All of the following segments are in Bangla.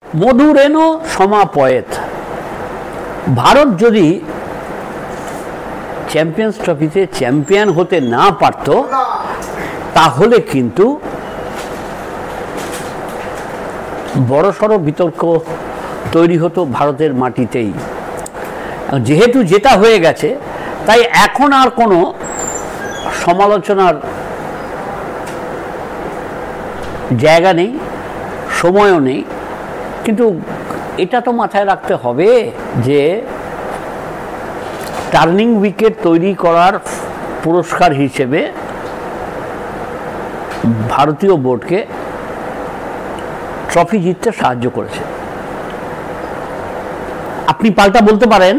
মধুরেণ সমাপয়েত। ভারত যদি চ্যাম্পিয়ন্স ট্রফিতে চ্যাম্পিয়ন হতে না পারত তাহলে কিন্তু বড়সড় বিতর্ক তৈরি হতো ভারতের মাটিতেই। যেহেতু জেতা হয়ে গেছে তাই এখন আর কোনো সমালোচনার জায়গা নেই, সময়ও নেই। কিন্তু এটা তো মাথায় রাখতে হবে যে টার্নিং উইকেট তৈরি করার পুরস্কার হিসেবে ভারতীয় বোর্ডকে ট্রফি জিততে সাহায্য করেছে। আপনি পাল্টা বলতে পারেন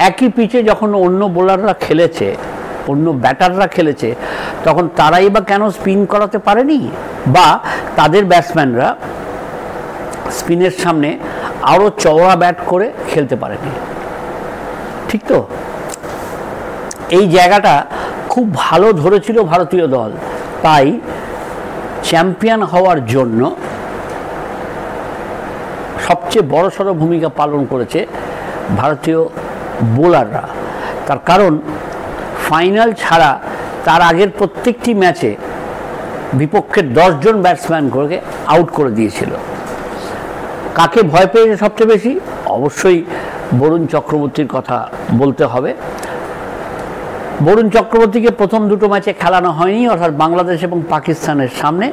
একই পিচে যখন অন্য বোলাররা খেলেছে, অন্য ব্যাটাররা খেলেছে, তখন তারাই বা কেন স্পিন করাতে পারেনি, বা তাদের ব্যাটসম্যানরা স্পিনের সামনে আরও চওড়া ব্যাট করে খেলতে পারেনি। ঠিক তো? এই জায়গাটা খুব ভালো ধরেছিল ভারতীয় দল, তাই চ্যাম্পিয়ন হওয়ার জন্য সবচেয়ে বড়সড় ভূমিকা পালন করেছে ভারতীয় বোলাররা। তার কারণ ফাইনাল ছাড়া তার আগের প্রত্যেকটি ম্যাচে বিপক্ষের 10 জন ব্যাটসম্যানকে আউট করে দিয়েছিল। কাকে ভয় পেয়েছে সবচেয়ে বেশি? অবশ্যই বরুণ চক্রবর্তীর কথা বলতে হবে। বরুণ চক্রবর্তীকে প্রথম দুটো ম্যাচে খেলানো হয়নি, অর্থাৎ বাংলাদেশ এবং পাকিস্তানের সামনে।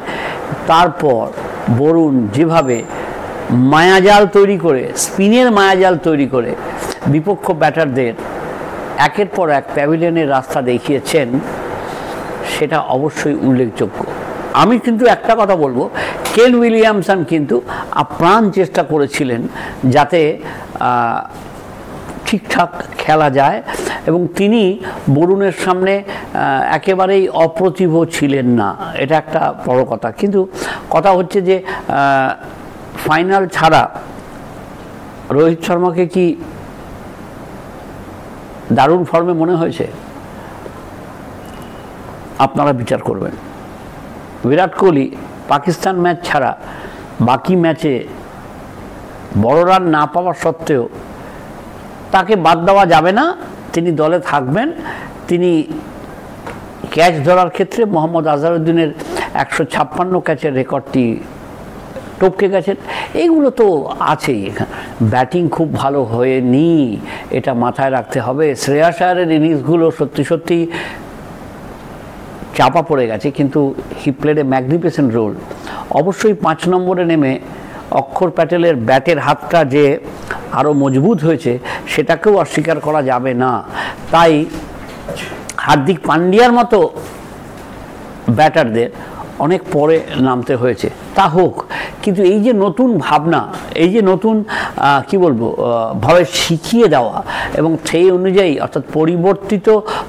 তারপর বরুণ যেভাবে মায়াজাল তৈরি করে, স্পিনের মায়াজাল তৈরি করে বিপক্ষ ব্যাটারদের একের পর এক প্যাভিলিয়নের রাস্তা দেখিয়েছেন, সেটা অবশ্যই উল্লেখযোগ্য। আমি কিন্তু একটা কথা বলবো, কেন উইলিয়ামসন কিন্তু আপ্রাণ চেষ্টা করেছিলেন যাতে ঠিকঠাক খেলা যায়, এবং তিনি বরুণের সামনে একেবারেই অপ্রতিভ ছিলেন না, এটা একটা বড় কথা। কিন্তু কথা হচ্ছে যে ফাইনাল ছাড়া রোহিত শর্মাকে কি দারুণ ফর্মে মনে হয়েছে? আপনারা বিচার করবেন। বিরাট কোহলি পাকিস্তান ম্যাচ ছাড়া বাকি ম্যাচে বড় রান না পাওয়া সত্ত্বেও তাকে বাদ দেওয়া যাবে না, তিনি দলে থাকবেন। তিনি ক্যাচ ধরার ক্ষেত্রে মোহাম্মদ আজহারউদ্দিনের 156 ক্যাচের রেকর্ডটি টপকে গেছেন। এইগুলো তো আছেই। ব্যাটিং খুব ভালো হয়নি, এটা মাথায় রাখতে হবে। শ্রেয়াস আয়ারের ইনিংসগুলো সত্যি সত্যি চাপা পড়ে গেছে, কিন্তু he played a magnificent role. অবশ্যই 5 নম্বরে নেমে অক্ষর প্যাটেলের ব্যাটের হাতটা যে আরও মজবুত হয়েছে সেটাকেও অস্বীকার করা যাবে না। তাই হার্দিক পান্ডিয়ার মতো ব্যাটারদের অনেক পরে নামতে হয়েছে, তা হোক। কিন্তু এই যে নতুন ভাবনা, এই যে নতুন কি বলবো ভাবে শিখিয়ে দেওয়া, এবং সেই অনুযায়ী অর্থাৎ পরিবর্তিত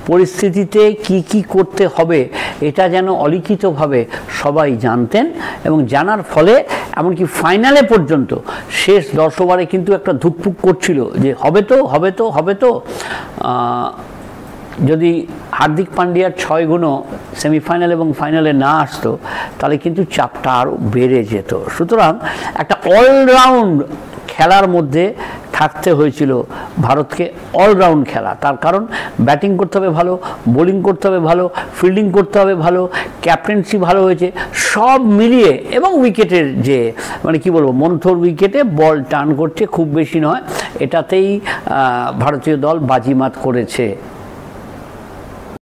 পরিস্থিতিতে কি কি করতে হবে, এটা যেন অলিখিতভাবে সবাই জানতেন, এবং জানার ফলে এমনকি ফাইনালে পর্যন্ত শেষ 10 ওভারে কিন্তু একটা ধুকপুক করছিল যে হবে তো। যদি হার্দিক পান্ডিয়ার 6 গুণও সেমিফাইনাল এবং ফাইনালে না আসতো তাহলে কিন্তু চাপটা আরও বেড়ে যেত। সুতরাং একটা অলরাউন্ড খেলার মধ্যে থাকতে হয়েছিল ভারতকে, অলরাউন্ড খেলা। তার কারণ ব্যাটিং করতে হবে ভালো, বোলিং করতে হবে ভালো, ফিল্ডিং করতে হবে ভালো, ক্যাপ্টেন্সি ভালো হয়েছে, সব মিলিয়ে। এবং উইকেটের যে মানে কি বলবো, মন্থর উইকেটে বল টার্ন করছে খুব বেশি নয়, এটাতেই ভারতীয় দল বাজিমাত করেছে।